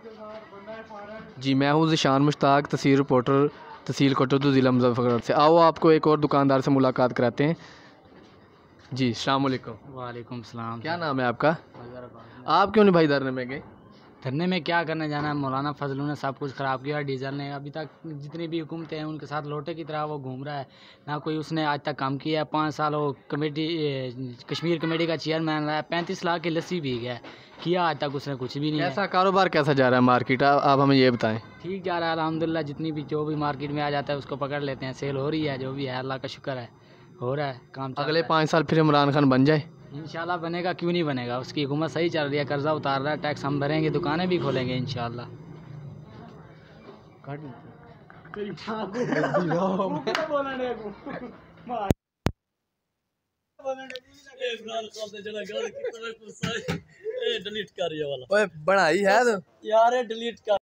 जी मैं हूँ ज़िशान मुश्ताक, तहसील रिपोर्टर, तहसील कोटद्दू, ज़िला मुज़फ़्फ़रनगर से। आओ आपको एक और दुकानदार से मुलाकात कराते हैं। जी अस्सलाम वालेकुम। वालेकुम सलाम। क्या नाम है आपका? आप क्यों नहीं भाई धरने में गए? धरने में क्या करने जाना है, मौलाना फजलू ने सब कुछ ख़राब किया। डीजल ने अभी तक जितनी भी हुकूमतें हैं उनके साथ लोटे की तरह वो घूम रहा है, ना कोई उसने आज तक काम किया है। 5 साल वो कमेटी कश्मीर कमेटी का चेयरमैन रहा है, 35 लाख की लस्सी भी गया किया, आज तक उसने कुछ भी नहीं है। कैसा कारोबार कैसा जा रहा है मार्केट, आप हमें ये बताएं। ठीक जा रहा है अल्हम्दुलिल्लाह, जितनी भी जो भी मार्केट में आ जाता है उसको पकड़ लेते हैं, सेल हो रही है, जो भी है अल्लाह का शुक्र है, हो रहा है काम चल अगले रहा है। 5 साल फिर इमरान खान बन जाए? इंशाल्लाह बनेगा, क्यों नहीं बनेगा। उसकी हुकूमत सही चल रही है, कर्जा उतार रहा है, टैक्स हम भरेंगे, दुकानें भी खोलेंगे इंशाल्लाह। डिलीट कर ये वाला, ओए बनाई है तो यार, डिलीट कर।